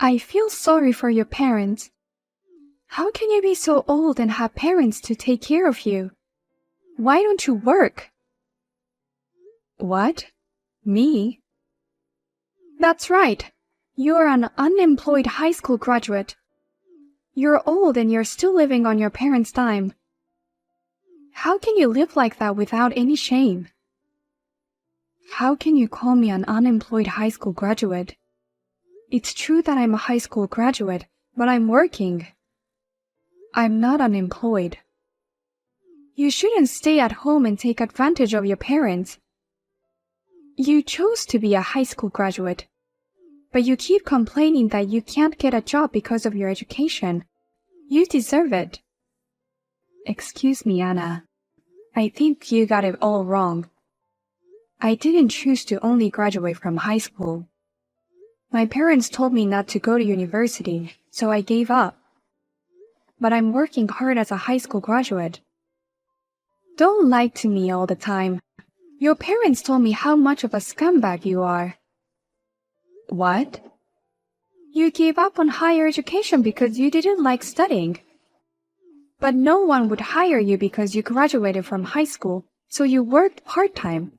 I feel sorry for your parents. How can you be so old and have parents to take care of you? Why don't you work? What? Me? That's right. You're an unemployed high school graduate. You're old and you're still living on your parents' dime. How can you live like that without any shame? How can you call me an unemployed high school graduate? It's true that I'm a high school graduate, but I'm working. I'm not unemployed. You shouldn't stay at home and take advantage of your parents. You chose to be a high school graduate, but you keep complaining that you can't get a job because of your education. You deserve it. Excuse me, Anna. I think you got it all wrong. I didn't choose to only graduate from high school. My parents told me not to go to university, so I gave up. But I'm working hard as a high school graduate. Don't lie to me all the time. Your parents told me how much of a scumbag you are. What? You gave up on higher education because you didn't like studying. But no one would hire you because you graduated from high school, so you worked part-time.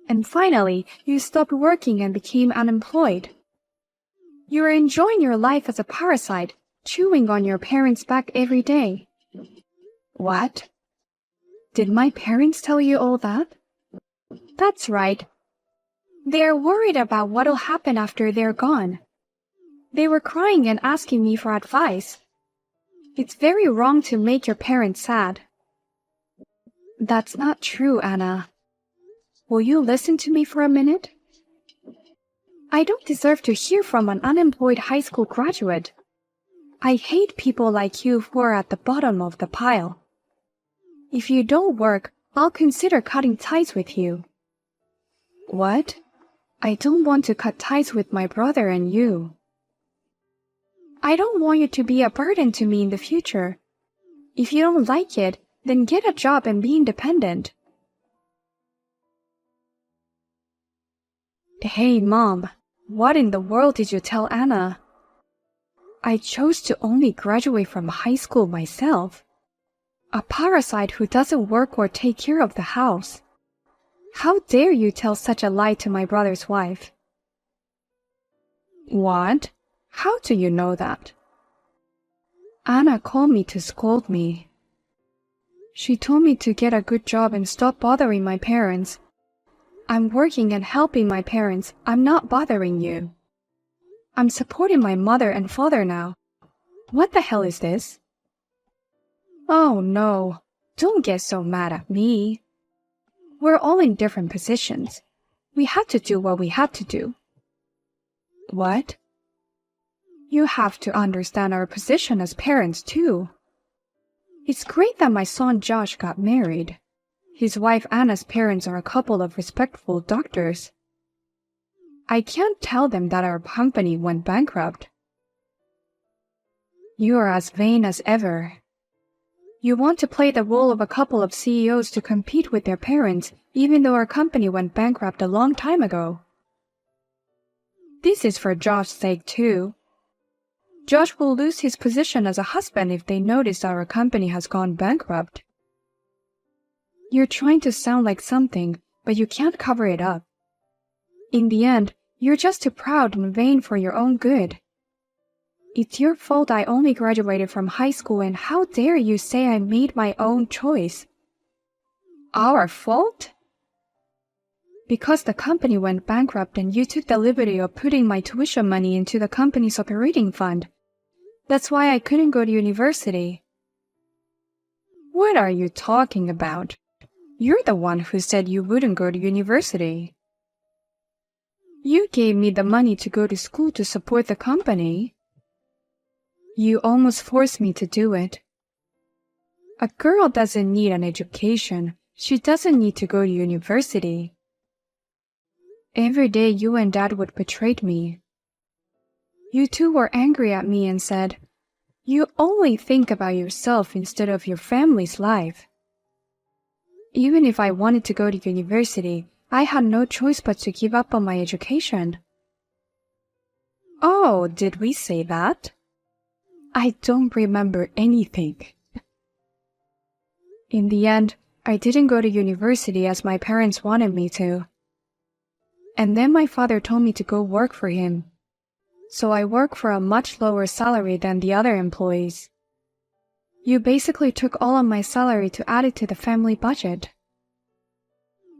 And finally, you stopped working and became unemployed. You are enjoying your life as a parasite, chewing on your parents' back every day. What? Did my parents tell you all that? That's right. They're worried about what'll happen after they're gone. They were crying and asking me for advice. It's very wrong to make your parents sad. That's not true, Anna. Will you listen to me for a minute? I don't deserve to hear from an unemployed high school graduate. I hate people like you who are at the bottom of the pile. If you don't work, I'll consider cutting ties with you. What? I don't want to cut ties with my brother and you. I don't want you to be a burden to me in the future. If you don't like it, then get a job and be independent. Hey, Mom, what in the world did you tell Anna? I chose to only graduate from high school myself. A parasite who doesn't work or take care of the house. How dare you tell such a lie to my brother's wife? What? How do you know that? Anna called me to scold me. She told me to get a good job and stop bothering my parents. I'm working and helping my parents. I'm not bothering you. I'm supporting my mother and father now. What the hell is this? Oh no, don't get so mad at me. We're all in different positions. We had to do what we had to do. What? You have to understand our position as parents too. It's great that my son Josh got married. His wife Anna's parents are a couple of respectful doctors. I can't tell them that our company went bankrupt. You are as vain as ever. You want to play the role of a couple of CEOs to compete with their parents, even though our company went bankrupt a long time ago. This is for Josh's sake too. Josh will lose his position as a husband if they notice our company has gone bankrupt. You're trying to sound like something, but you can't cover it up. In the end, you're just too proud and vain for your own good. It's your fault I only graduated from high school, and how dare you say I made my own choice? Our fault? Because the company went bankrupt and you took the liberty of putting my tuition money into the company's operating fund. That's why I couldn't go to university. What are you talking about? You're the one who said you wouldn't go to university. You gave me the money to go to school to support the company. You almost forced me to do it. A girl doesn't need an education. She doesn't need to go to university. Every day you and Dad would betray me. You two were angry at me and said, "You only think about yourself instead of your family's life." Even if I wanted to go to university, I had no choice but to give up on my education. Oh, did we say that? I don't remember anything. In the end, I didn't go to university as my parents wanted me to. And then my father told me to go work for him. So I work for a much lower salary than the other employees. You basically took all of my salary to add it to the family budget.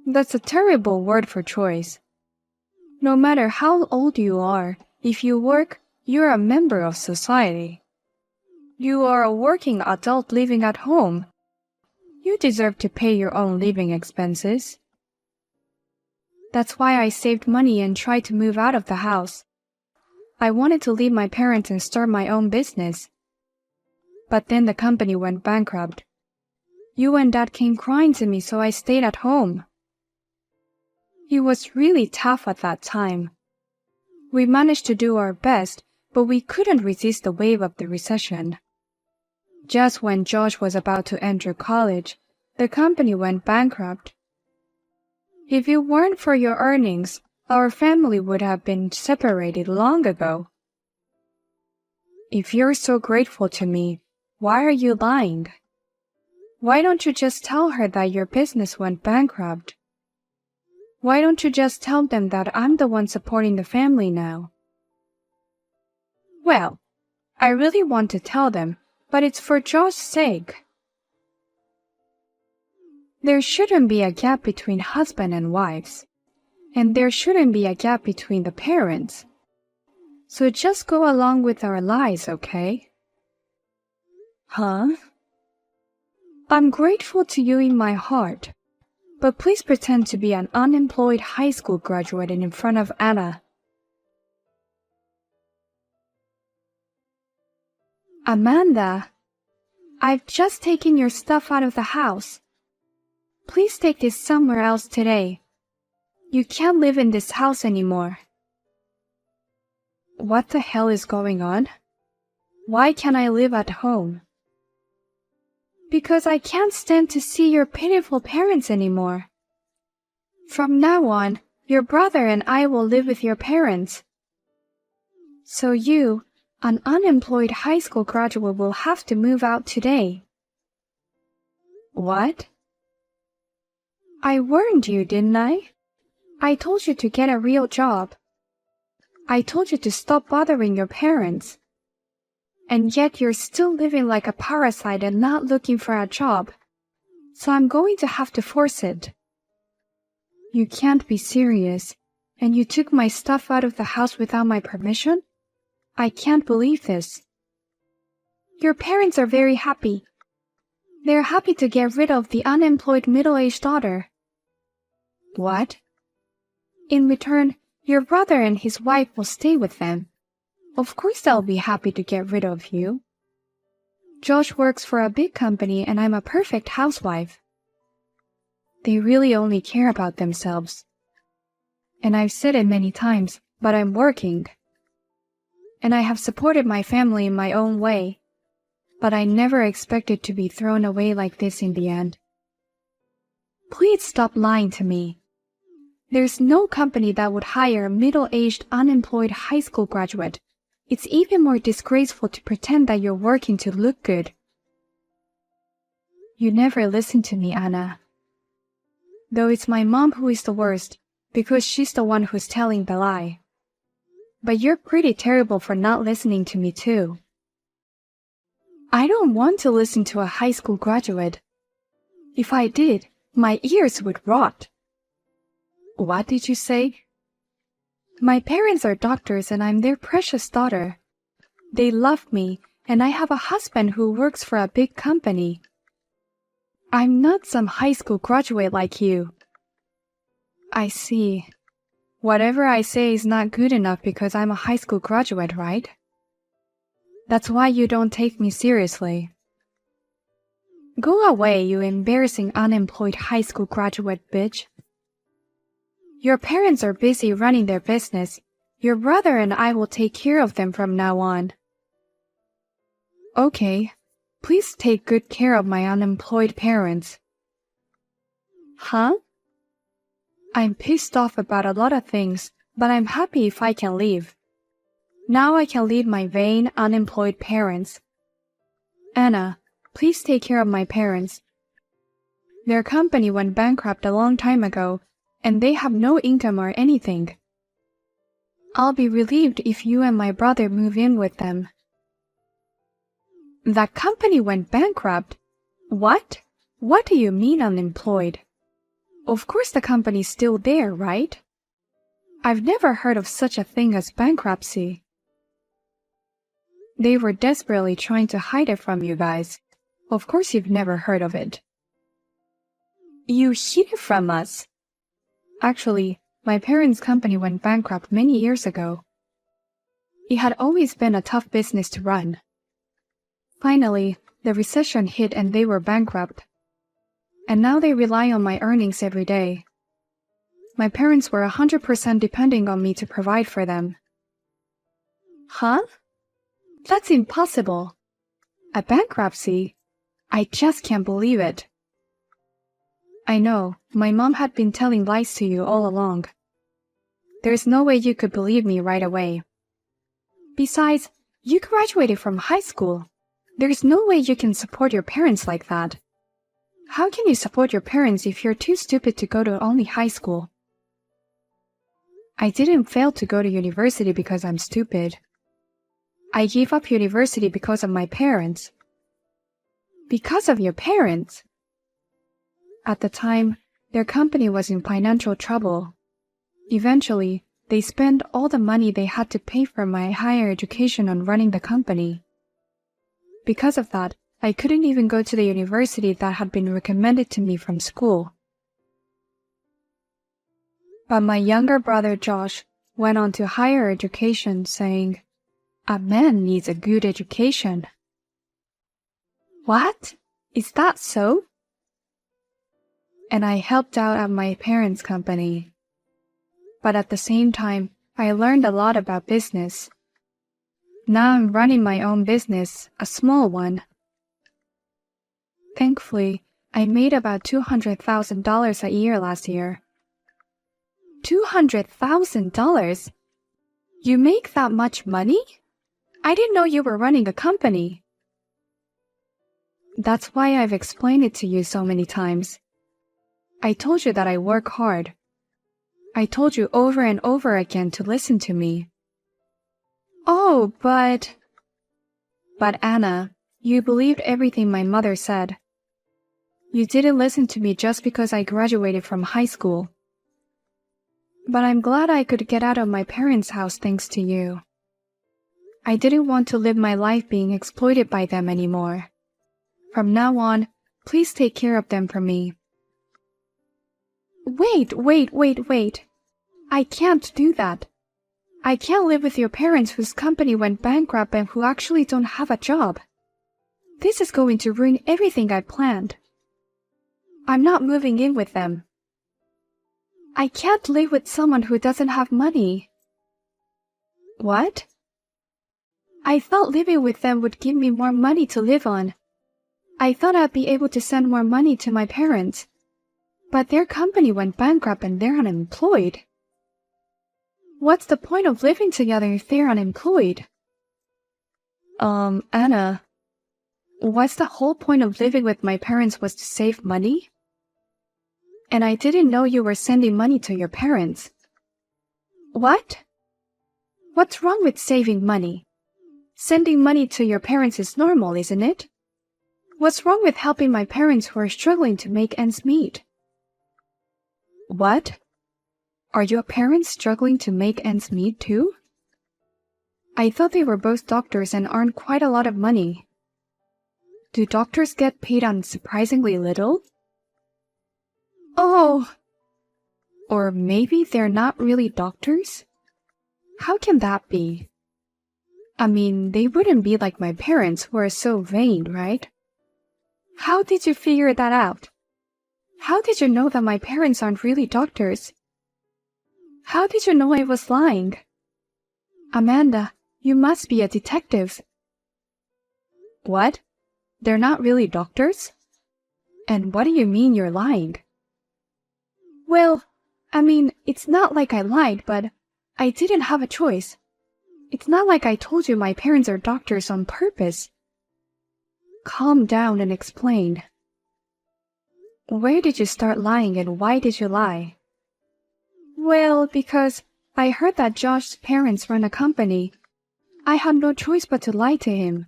That's a terrible word for choice. No matter how old you are, if you work, you're a member of society. You are a working adult living at home. You deserve to pay your own living expenses. That's why I saved money and tried to move out of the house. I wanted to leave my parents and start my own business. But then the company went bankrupt. You and Dad came crying to me, so I stayed at home. It was really tough at that time. We managed to do our best, but we couldn't resist the wave of the recession. Just when Josh was about to enter college, the company went bankrupt. If it weren't for your earnings, our family would have been separated long ago. If you're so grateful to me, why are you lying? Why don't you just tell her that your business went bankrupt? Why don't you just tell them that I'm the one supporting the family now? Well, I really want to tell them, but it's for Josh's sake. There shouldn't be a gap between husband and wives, and there shouldn't be a gap between the parents. So just go along with our lies, okay? Huh? I'm grateful to you in my heart, but please pretend to be an unemployed high school graduate in front of Anna. Amanda, I've just taken your stuff out of the house. Please take this somewhere else today. You can't live in this house anymore. What the hell is going on? Why can't I live at home? Because I can't stand to see your pitiful parents anymore. From now on, your brother and I will live with your parents. So you, an unemployed high school graduate, will have to move out today. What? I warned you, didn't I? I told you to get a real job. I told you to stop bothering your parents. And yet you're still living like a parasite and not looking for a job. So I'm going to have to force it. You can't be serious. And you took my stuff out of the house without my permission? I can't believe this. Your parents are very happy. They're happy to get rid of the unemployed middle-aged daughter. What? In return, your brother and his wife will stay with them. Of course they'll be happy to get rid of you. Josh works for a big company and I'm a perfect housewife. They really only care about themselves. And I've said it many times, but I'm working. And I have supported my family in my own way. But I never expected to be thrown away like this in the end. Please stop lying to me. There's no company that would hire a middle-aged, unemployed high school graduate. It's even more disgraceful to pretend that you're working to look good. You never listen to me, Anna. Though it's my mom who is the worst, because she's the one who's telling the lie. But you're pretty terrible for not listening to me too. I don't want to listen to a high school graduate. If I did, my ears would rot. What did you say? My parents are doctors and I'm their precious daughter. They love me and I have a husband who works for a big company. I'm not some high school graduate like you. I see. Whatever I say is not good enough because I'm a high school graduate, right? That's why you don't take me seriously. Go away, you embarrassing unemployed high school graduate bitch. Your parents are busy running their business. Your brother and I will take care of them from now on. Okay, please take good care of my unemployed parents. Huh? I'm pissed off about a lot of things, but I'm happy if I can leave. Now I can leave my vain, unemployed parents. Anna, please take care of my parents. Their company went bankrupt a long time ago, and they have no income or anything. I'll be relieved if you and my brother move in with them. That company went bankrupt? What? What do you mean unemployed? Of course the company's still there, right? I've never heard of such a thing as bankruptcy. They were desperately trying to hide it from you guys. Of course you've never heard of it. You hid it from us. Actually, my parents' company went bankrupt many years ago. It had always been a tough business to run. Finally, the recession hit and they were bankrupt. And now they rely on my earnings every day. My parents were 100% depending on me to provide for them. Huh? That's impossible. A bankruptcy? I just can't believe it. I know, my mom had been telling lies to you all along. There's no way you could believe me right away. Besides, you graduated from high school. There's no way you can support your parents like that. How can you support your parents if you're too stupid to go to only high school? I didn't fail to go to university because I'm stupid. I gave up university because of my parents. Because of your parents? At the time, their company was in financial trouble. Eventually, they spent all the money they had to pay for my higher education on running the company. Because of that, I couldn't even go to the university that had been recommended to me from school. But my younger brother Josh went on to higher education saying, "A man needs a good education." What? Is that so? And I helped out at my parents' company. But at the same time, I learned a lot about business. Now I'm running my own business, a small one. Thankfully, I made about $200,000 a year last year. $200,000? You make that much money? I didn't know you were running a company. That's why I've explained it to you so many times. I told you that I work hard. I told you over and over again to listen to me. Oh, but Anna, you believed everything my mother said. You didn't listen to me just because I graduated from high school. But I'm glad I could get out of my parents' house thanks to you. I didn't want to live my life being exploited by them anymore. From now on, please take care of them for me. Wait. I can't do that. I can't live with your parents whose company went bankrupt and who actually don't have a job. This is going to ruin everything I planned. I'm not moving in with them. I can't live with someone who doesn't have money. What? I thought living with them would give me more money to live on. I thought I'd be able to send more money to my parents. But their company went bankrupt and they're unemployed. What's the point of living together if they're unemployed? Anna, what's the whole point of living with my parents was to save money? And I didn't know you were sending money to your parents. What? What's wrong with saving money? Sending money to your parents is normal, isn't it? What's wrong with helping my parents who are struggling to make ends meet? What? Are your parents struggling to make ends meet too? I thought they were both doctors and earned quite a lot of money. Do doctors get paid unsurprisingly little? Oh! Or maybe they're not really doctors? How can that be? I mean, they wouldn't be like my parents who are so vain, right? How did you figure that out? How did you know that my parents aren't really doctors? How did you know I was lying? Amanda, you must be a detective. What? They're not really doctors? And what do you mean you're lying? Well, I mean, it's not like I lied, but I didn't have a choice. It's not like I told you my parents are doctors on purpose. Calm down and explain. Where did you start lying and why did you lie? Well, because I heard that Josh's parents run a company. I had no choice but to lie to him.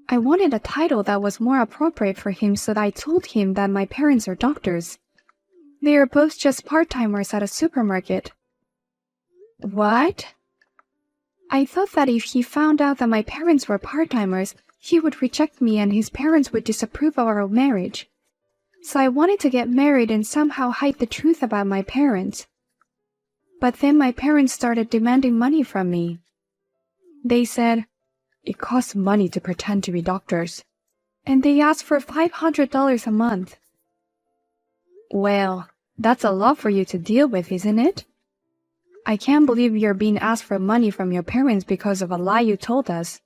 I wanted a title that was more appropriate for him, so I told him that my parents are doctors. They are both just part-timers at a supermarket. What? I thought that if he found out that my parents were part-timers, he would reject me and his parents would disapprove of our marriage. So I wanted to get married and somehow hide the truth about my parents. But then my parents started demanding money from me. They said, "It costs money to pretend to be doctors." And they asked for $500 a month. Well, that's a lot for you to deal with, isn't it? I can't believe you're being asked for money from your parents because of a lie you told us.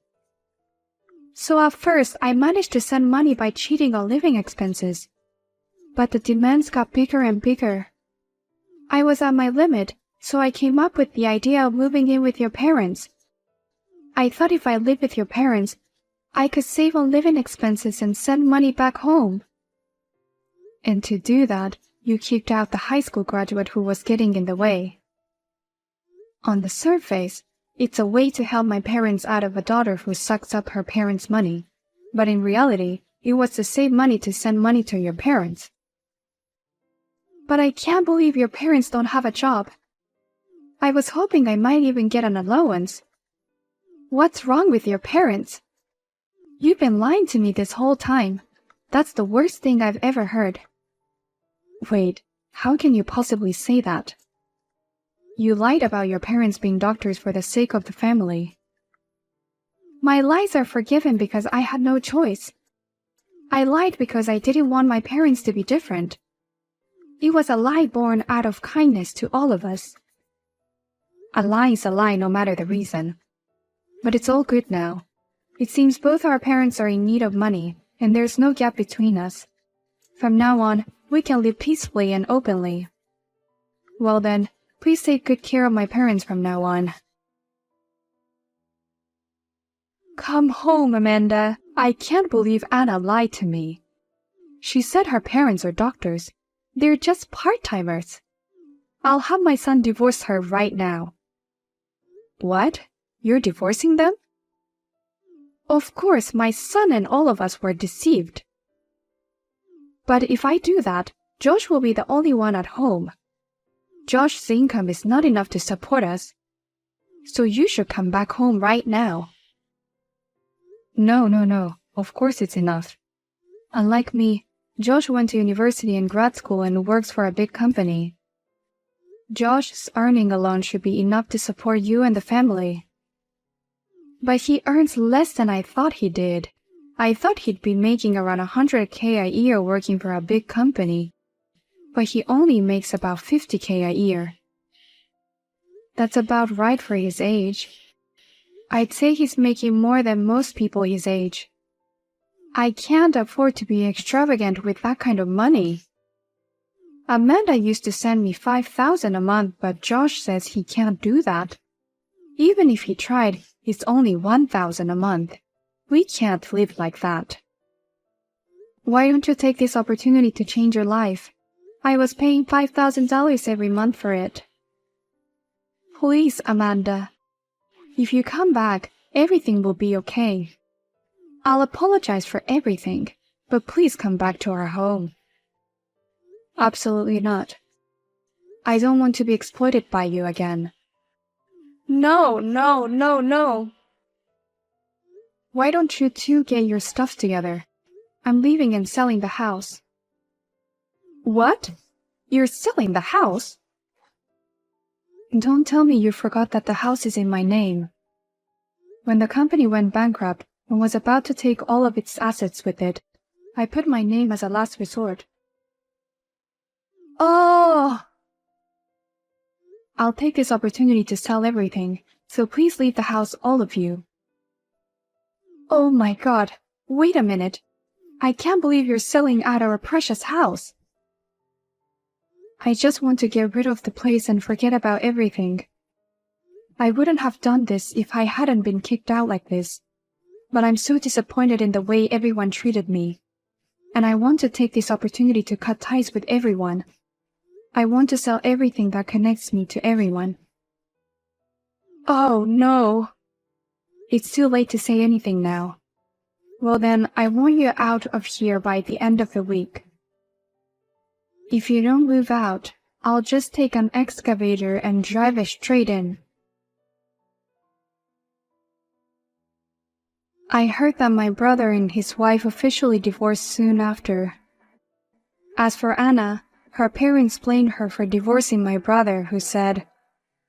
So at first, I managed to send money by cheating on living expenses. But the demands got bigger and bigger. I was at my limit, so I came up with the idea of moving in with your parents. I thought if I lived with your parents, I could save on living expenses and send money back home. And to do that, you kicked out the high school graduate who was getting in the way. On the surface, it's a way to help my parents out of a daughter who sucks up her parents' money. But in reality, it was to save money to send money to your parents. But I can't believe your parents don't have a job. I was hoping I might even get an allowance. What's wrong with your parents? You've been lying to me this whole time. That's the worst thing I've ever heard. Wait, how can you possibly say that? You lied about your parents being doctors for the sake of the family. My lies are forgiven because I had no choice. I lied because I didn't want my parents to be different. It was a lie born out of kindness to all of us. A lie is a lie no matter the reason. But it's all good now. It seems both our parents are in need of money, and there's no gap between us. From now on, we can live peacefully and openly. Well then, please take good care of my parents from now on. Come home, Amanda. I can't believe Anna lied to me. She said her parents are doctors. They're just part-timers. I'll have my son divorce her right now. What? You're divorcing them? Of course, my son and all of us were deceived. But if I do that, Josh will be the only one at home. Josh's income is not enough to support us. So you should come back home right now. No. Of course it's enough. Unlike me, Josh went to university and grad school and works for a big company. Josh's earning alone should be enough to support you and the family. But he earns less than I thought he did. I thought he'd be making around $100K a year working for a big company. But he only makes about $50K a year. That's about right for his age. I'd say he's making more than most people his age. I can't afford to be extravagant with that kind of money. Amanda used to send me $5,000 a month, but Josh says he can't do that. Even if he tried, it's only $1,000 a month. We can't live like that. Why don't you take this opportunity to change your life? I was paying $5,000 every month for it. Please, Amanda. If you come back, everything will be okay. I'll apologize for everything, but please come back to our home. Absolutely not. I don't want to be exploited by you again. No. Why don't you two get your stuff together? I'm leaving and selling the house. What? You're selling the house? Don't tell me you forgot that the house is in my name. When the company went bankrupt and was about to take all of its assets with it, I put my name as a last resort. Oh! I'll take this opportunity to sell everything, so please leave the house, all of you. Oh my God, wait a minute. I can't believe you're selling out our precious house. I just want to get rid of the place and forget about everything. I wouldn't have done this if I hadn't been kicked out like this. But I'm so disappointed in the way everyone treated me. And I want to take this opportunity to cut ties with everyone. I want to sell everything that connects me to everyone. Oh, no. It's too late to say anything now. Well then, I want you out of here by the end of the week. If you don't move out, I'll just take an excavator and drive it straight in. I heard that my brother and his wife officially divorced soon after. As for Anna, her parents blamed her for divorcing my brother, who said,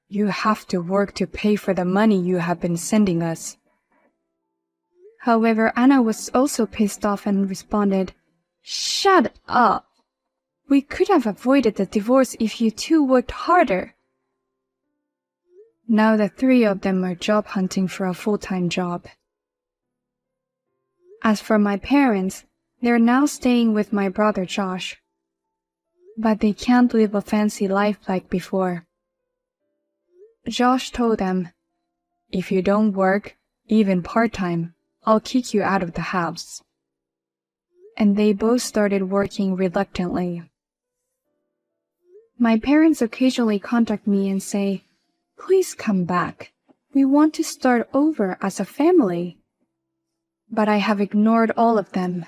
"You have to work to pay for the money you have been sending us." However, Anna was also pissed off and responded, "Shut up! We could have avoided the divorce if you two worked harder." Now the three of them are job hunting for a full-time job. As for my parents, they're now staying with my brother Josh. But they can't live a fancy life like before. Josh told them, "If you don't work, even part-time, I'll kick you out of the house." And they both started working reluctantly. My parents occasionally contact me and say, "Please come back. We want to start over as a family." But I have ignored all of them